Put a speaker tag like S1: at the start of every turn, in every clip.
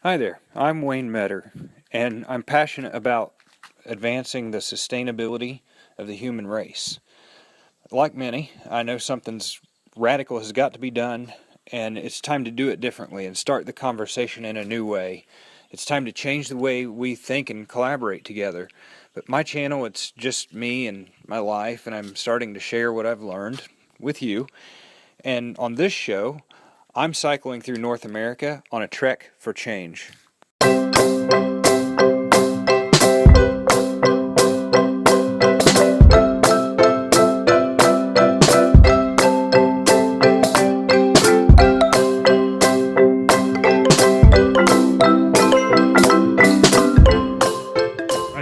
S1: Hi there, I'm Wayne Metter, and I'm passionate about advancing the sustainability of the human race. Like many, I know something's radical has got to be done, and it's time to do it differently and start the conversation in a new way. It's time to change the way we think and collaborate together. But my channel, it's just me and my life, and I'm starting to share what I've learned with you. And on this show, I'm cycling through North America on a trek for change. I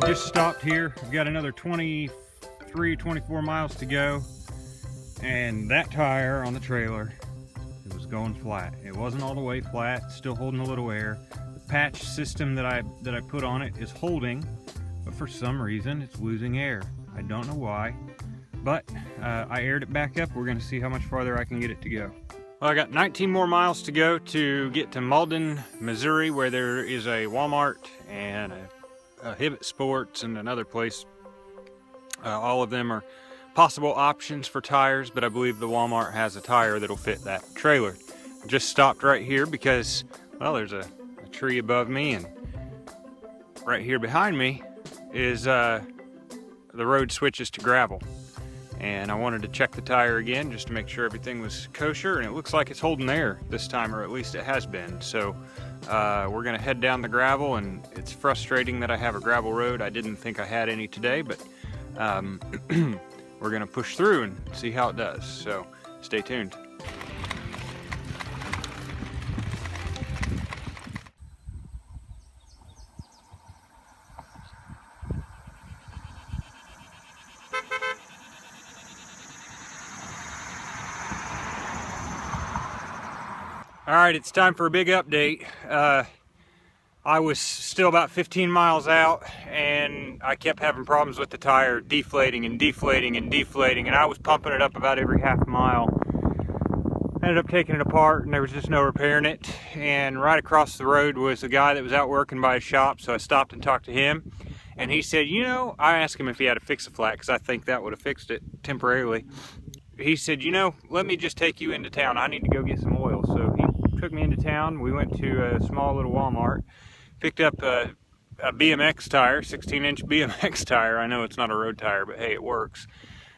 S1: just stopped here. I've got another 24 miles to go, and that tire on the trailer, it was going flat. It wasn't all the way flat, still holding a little air. The patch system that I put on it is holding, but for some reason it's losing air. I don't know why, but I aired it back up. We're going to see how much farther I can get it to go. Well, I got 19 more miles to go to get to Malden, Missouri, where there is a Walmart and a Hibbett Sports and another place. All of them are possible options for tires, but I believe the Walmart has a tire that'll fit that trailer. Just stopped right here because, well, there's a tree above me, and right here behind me is the road switches to gravel. And I wanted to check the tire again just to make sure everything was kosher, and it looks like it's holding air this time, or at least it has been. So we're gonna head down the gravel, and it's frustrating that I have a gravel road. I didn't think I had any today, but we're gonna push through and see how it does. So stay tuned. All right, it's time for a big update. I was still about 15 miles out, and I kept having problems with the tire deflating and deflating and deflating, and I was pumping it up about every half mile. Ended up taking it apart, and there was just no repairing it. And right across the road was a guy that was out working by his shop, so I stopped and talked to him. And he said, you know, I asked him if he had a fix-a-flat, because I think that would have fixed it temporarily. He said, you know, let me just take you into town. I need to go get some oil. So he took me into town. We went to a small little Walmart, picked up a BMX tire, 16-inch BMX tire. I know it's not a road tire, but hey, it works.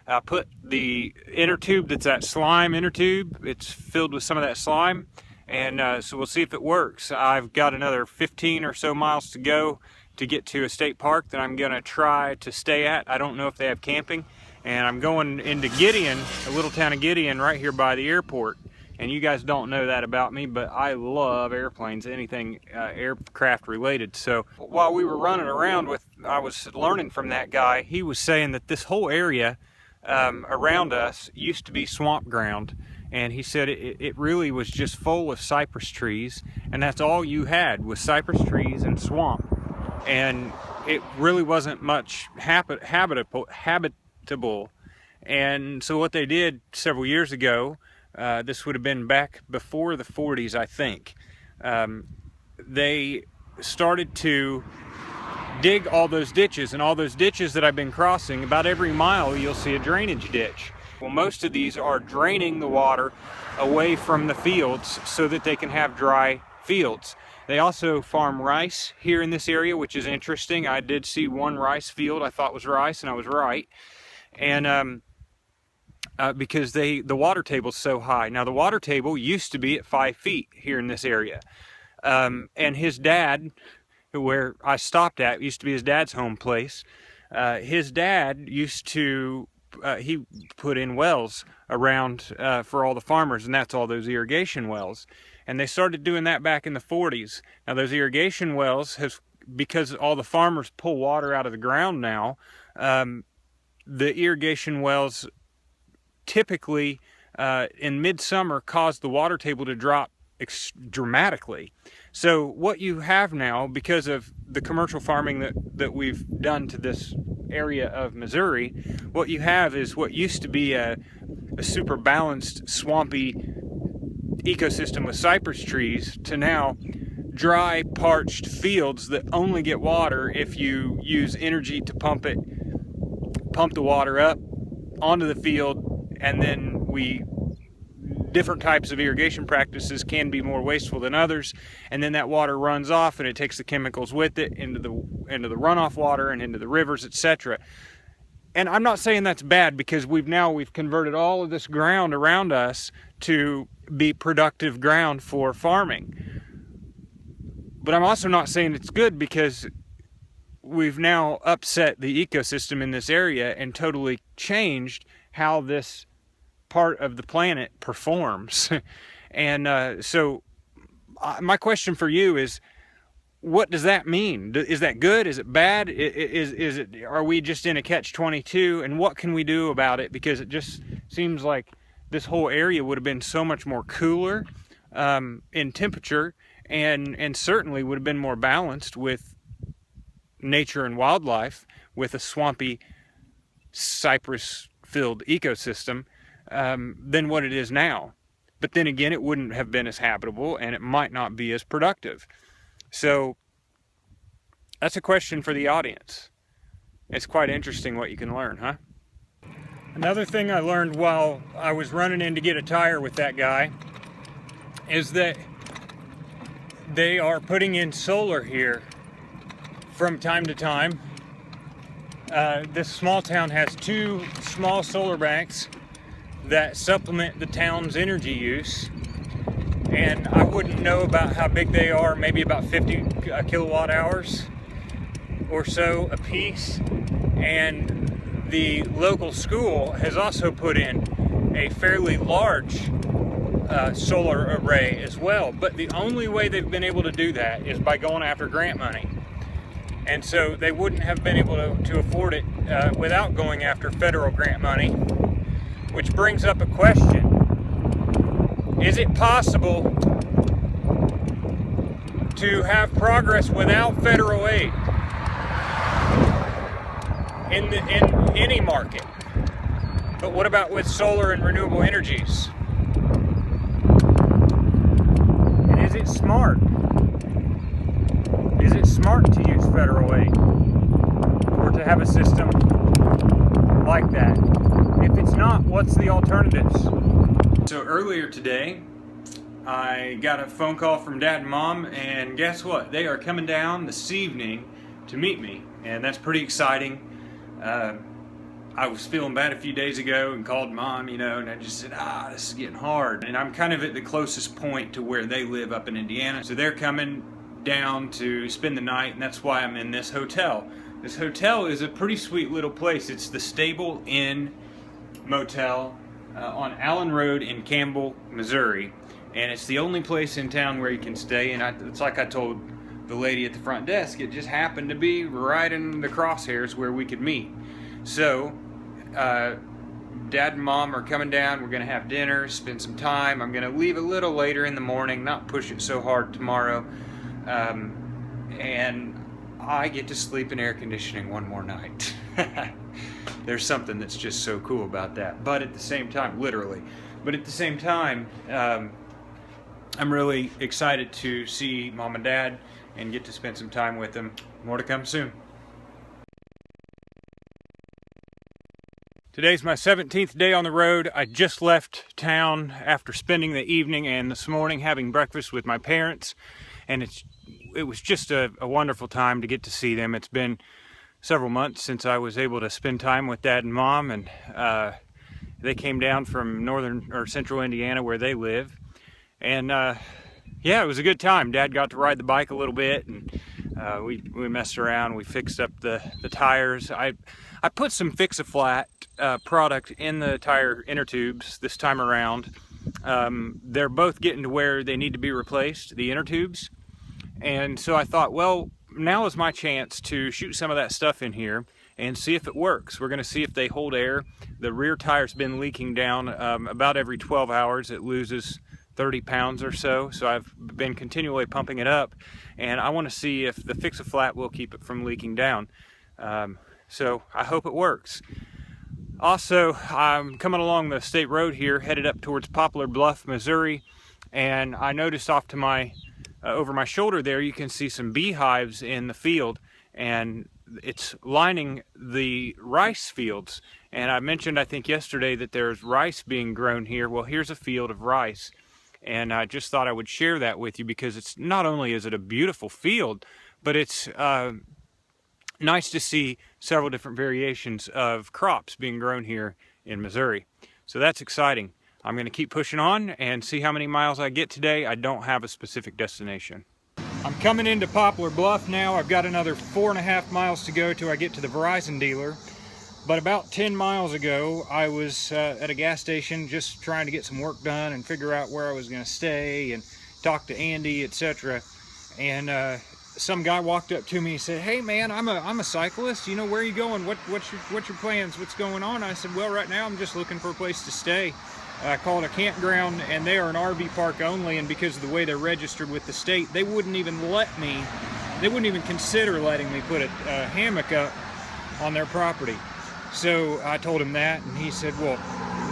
S1: I put the inner tube, that's that slime inner tube, it's filled with some of that slime, and so we'll see if it works. I've got another 15 or so miles to go to get to a state park that I'm going to try to stay at. I don't know if they have camping, and I'm going into Gideon, a little town of Gideon right here by the airport. And you guys don't know that about me, but I love airplanes, anything aircraft related. So while we were running around I was learning from that guy. He was saying that this whole area around us used to be swamp ground. And he said it really was just full of cypress trees. And that's all you had was cypress trees and swamp. And it really wasn't much habitable. And so what they did several years ago, this would have been back before the 40s, I think. They started to dig all those ditches, and all those ditches that I've been crossing, about every mile you'll see a drainage ditch. Well, most of these are draining the water away from the fields so that they can have dry fields. They also farm rice here in this area, which is interesting. I did see one rice field I thought was rice, and I was right. And because the water table is so high. Now, the water table used to be at 5 feet here in this area. And his dad, where I stopped at, used to be his dad's home place. His dad used to, he put in wells around for all the farmers, and that's all those irrigation wells. And they started doing that back in the 40s. Now, those irrigation wells because all the farmers pull water out of the ground now, the irrigation wells typically in midsummer cause the water table to drop dramatically. So what you have now, because of the commercial farming that we've done to this area of Missouri, what you have is what used to be a super balanced swampy ecosystem with cypress trees to now dry, parched fields that only get water if you use energy to pump the water up onto the field, and then different types of irrigation practices can be more wasteful than others, and then that water runs off and it takes the chemicals with it into the runoff water and into the rivers, etc. And I'm not saying that's bad, because we've converted all of this ground around us to be productive ground for farming. But I'm also not saying it's good, because we've now upset the ecosystem in this area and totally changed how this part of the planet performs. And so my question for you is, what does that mean? Is that good? Is it bad? Are we just in a catch-22? And what can we do about it? Because it just seems like this whole area would have been so much more cooler in temperature, and certainly would have been more balanced with nature and wildlife, with a swampy, cypress-filled ecosystem, than what it is now. But then again, it wouldn't have been as habitable, and it might not be as productive. So that's a question for the audience. It's quite interesting what you can learn, huh? Another thing I learned while I was running in to get a tire with that guy is that they are putting in solar here from time to time. This small town has 2 small solar banks that supplement the town's energy use. And I wouldn't know about how big they are, maybe about 50 kilowatt hours or so a piece. And the local school has also put in a fairly large solar array as well. But the only way they've been able to do that is by going after grant money. And so they wouldn't have been able to afford it without going after federal grant money, which brings up a question. Is it possible to have progress without federal aid in any market? But what about with solar and renewable energies? And is it smart? Is it smart to use federal aid, or to have a system like that? If it's not, what's the alternatives? So earlier today, I got a phone call from Dad and Mom, and guess what? They are coming down this evening to meet me, and that's pretty exciting. I was feeling bad a few days ago and called Mom, and I just said, this is getting hard. And I'm kind of at the closest point to where they live up in Indiana, so they're coming down to spend the night, and that's why I'm in this hotel. This hotel is a pretty sweet little place. It's the Stable Inn Motel on Allen Road in Campbell, Missouri, and it's the only place in town where you can stay. And it's like I told the lady at the front desk, it just happened to be right in the crosshairs where we could meet. So Dad and Mom are coming down. We're gonna have dinner, spend some time. I'm gonna leave a little later in the morning, not push it so hard tomorrow, and I get to sleep in air conditioning one more night. There's something that's just so cool about that. But at the same time, literally, but at the same time, I'm really excited to see Mom and Dad and get to spend some time with them. More to come soon. Today's my 17th day on the road. I just left town after spending the evening and this morning having breakfast with my parents, and it was just a wonderful time to get to see them. It's been several months since I was able to spend time with Dad and Mom, and they came down from northern or central Indiana where they live, and yeah, it was a good time. Dad got to ride the bike a little bit, and we messed around. We fixed up the tires. I put some Fix-A-Flat product in the tire inner tubes this time around. They're both getting to where they need to be replaced, the inner tubes, and so I thought, well, now is my chance to shoot some of that stuff in here and see if it works. We're going to see if they hold air. The rear tire's been leaking down about every 12 hours. It loses 30 pounds or so, so I've been continually pumping it up, and I want to see if the Fix-A-Flat will keep it from leaking down. So I hope it works. Also, I'm coming along the state road here, headed up towards Poplar Bluff, Missouri, and I noticed off to my over my shoulder there, you can see some beehives in the field, and it's lining the rice fields. And I mentioned, I think yesterday, that there's rice being grown here. Well, here's a field of rice, and I just thought I would share that with you, because it's not only is it a beautiful field, but it's nice to see several different variations of crops being grown here in Missouri. So that's exciting. I'm going to keep pushing on and see how many miles I get today. I don't have a specific destination. I'm coming into Poplar Bluff now. I've got another 4.5 miles to go till I get to the Verizon dealer. But about 10 miles ago, I was at a gas station just trying to get some work done and figure out where I was going to stay and talk to Andy, etc. And some guy walked up to me and said, "Hey man, I'm a cyclist. You know, where are you going? What's your plans? What's going on?" I said, "Well, right now I'm just looking for a place to stay." I called a campground, and they are an RV park only, and because of the way they're registered with the state, they wouldn't even consider letting me put a hammock up on their property. So I told him that, and he said, "Well,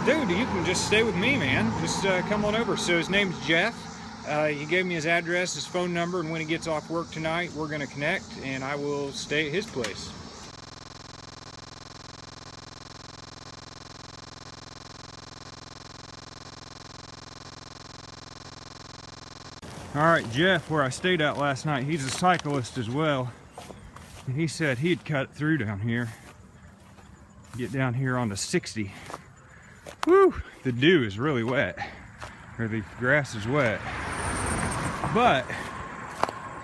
S1: dude, you can just stay with me, man. Just come on over." So his name's Jeff. He gave me his address, his phone number, and when he gets off work tonight, we're going to connect, and I will stay at his place. All right, Jeff, where I stayed out last night, he's a cyclist as well. And he said he'd cut through down here, get down here onto 60. Woo! The dew is really wet, or the grass is wet. But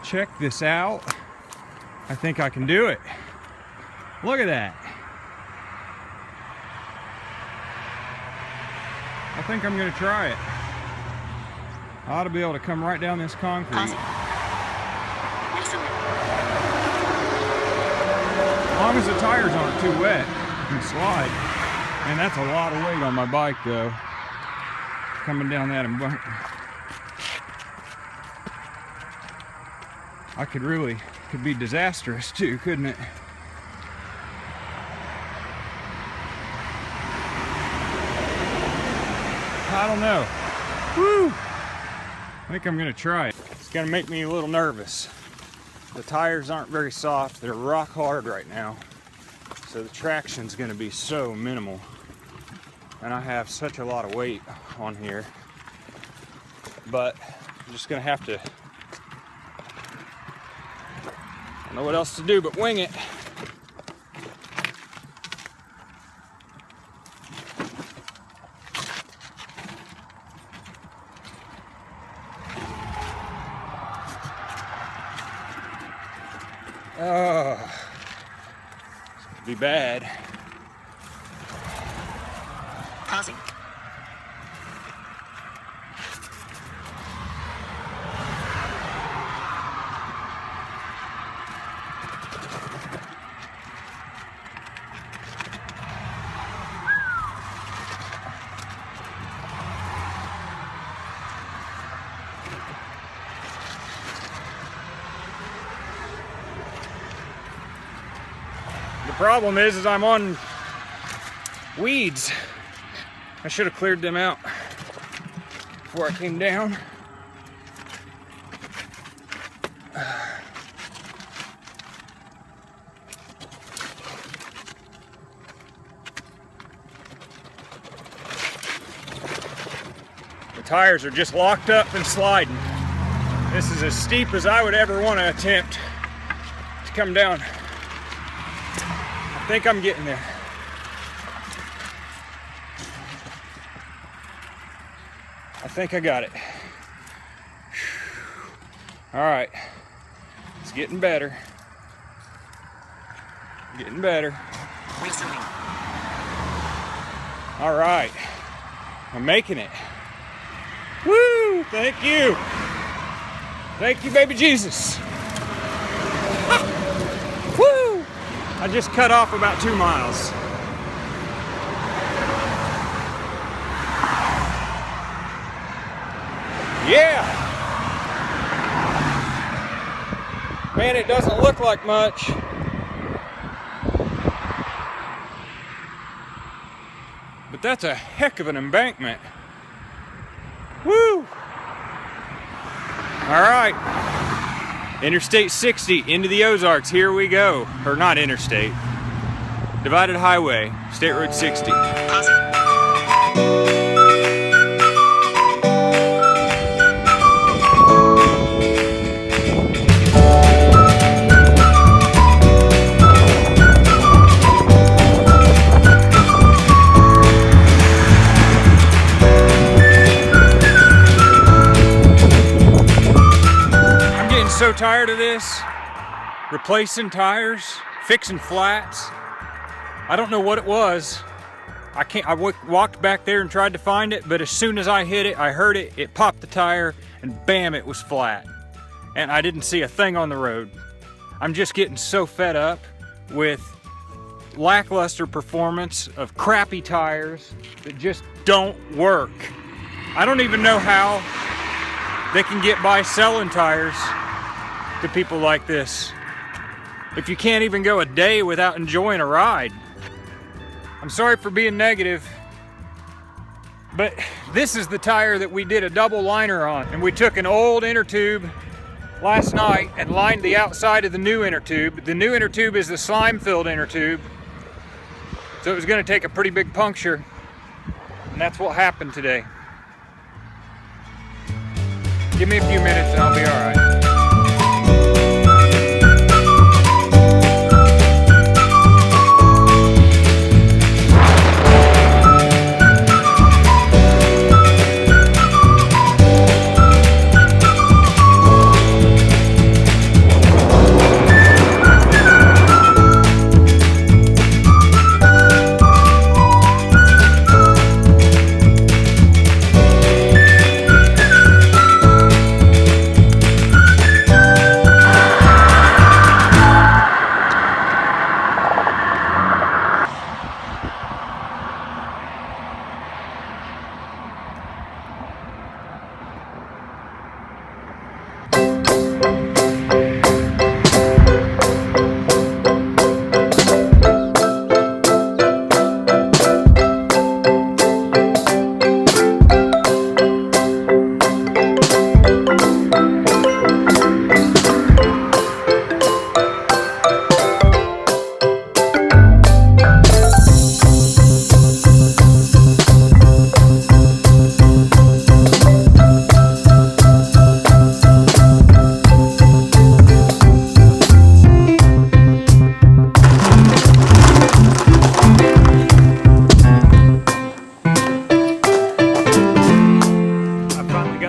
S1: check this out. I think I can do it. Look at that. I think I'm gonna try it. I ought to be able to come right down this concrete. As long as the tires aren't too wet, I can slide. And that's a lot of weight on my bike though, coming down that embankment. Could be disastrous too, couldn't it? I don't know. Woo! I think I'm gonna try it. It's gonna make me a little nervous. The tires aren't very soft. They're rock hard right now. So the traction's gonna be so minimal. And I have such a lot of weight on here. But I'm just gonna have to, I don't know what else to do but wing it. Oh, it's gonna be bad.
S2: Pausing.
S1: The problem is I'm on weeds. I should have cleared them out before I came down. The tires are just locked up and sliding. This is as steep as I would ever want to attempt to come down. I think I'm getting there. I think I got it. All right, it's getting better. Getting better.
S2: Resuming.
S1: All right, I'm making it. Woo! Thank you. Thank you, baby Jesus. Woo! I just cut off about 2 miles. Yeah! Man, it doesn't look like much. But that's a heck of an embankment. Woo! All right, Interstate 60 into the Ozarks, here we go. Or not interstate, divided highway, State Road 60.
S2: Pausing.
S1: So tired of this, replacing tires, fixing flats. I don't know what it was. I walked back there and tried to find it, but as soon as I hit it, I heard it, it popped the tire, and bam, it was flat. And I didn't see a thing on the road. I'm just getting so fed up with lackluster performance of crappy tires that just don't work. I don't even know how they can get by selling tires to people like this if you can't even go a day without enjoying a ride. I'm sorry for being negative, but this is the tire that we did a double liner on, and we took an old inner tube last night and lined the outside of the new inner tube. The new inner tube is the slime filled inner tube, so it was going to take a pretty big puncture, and that's what happened today. Give me a few minutes and I'll be all right.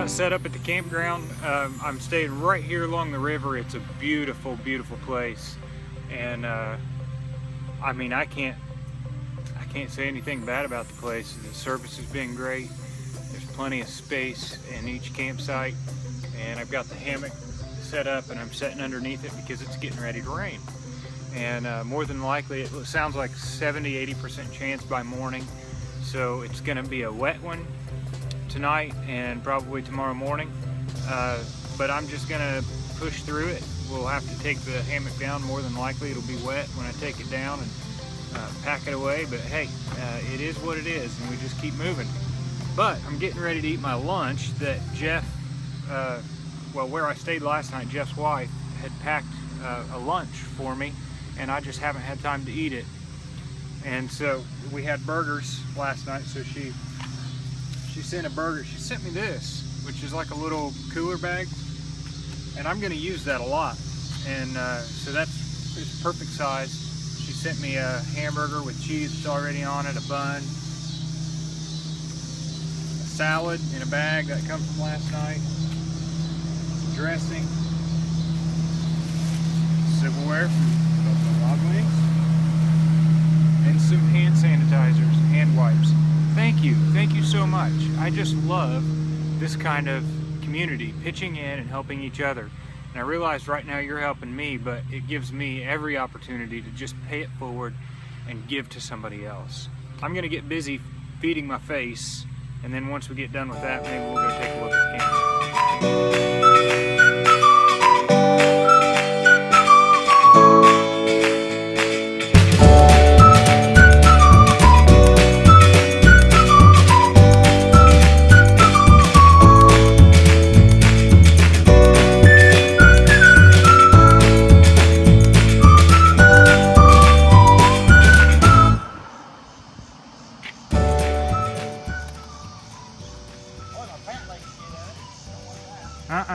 S1: Set up at the campground. I'm staying right here along the river. It's a beautiful, beautiful place, and I mean, I can't say anything bad about the place. The service has been great. There's plenty of space in each campsite, and I've got the hammock set up, and I'm sitting underneath it because it's getting ready to rain. And more than likely, it sounds like 70-80% chance by morning, so it's going to be a wet one tonight and probably tomorrow morning, but I'm just gonna push through it. We'll have to take the hammock down. More than likely it'll be wet when I take it down and pack it away, but hey, it is what it is, and we just keep moving. But I'm getting ready to eat my lunch that Jeff, well, where I stayed last night, Jeff's wife had packed a lunch for me, and I just haven't had time to eat it. And so we had burgers last night, so she sent a burger. She sent me this, which is like a little cooler bag, and I'm going to use that a lot. And so it's perfect size. She sent me a hamburger with cheese that's already on it, a bun, a salad in a bag that comes from last night, dressing, silverware from Log Wings, and some hand sanitizers, hand wipes. Thank you so much. I just love this kind of community, pitching in and helping each other. And I realize right now you're helping me, but it gives me every opportunity to just pay it forward and give to somebody else. I'm gonna get busy feeding my face, and then once we get done with that, maybe we'll go take a look at the camp.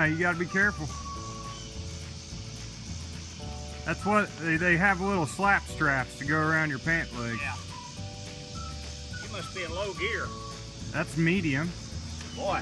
S1: You gotta be careful. That's what they have, little slap straps to go around your pant leg.
S3: Yeah. You must be in low gear.
S1: That's medium.
S3: Boy,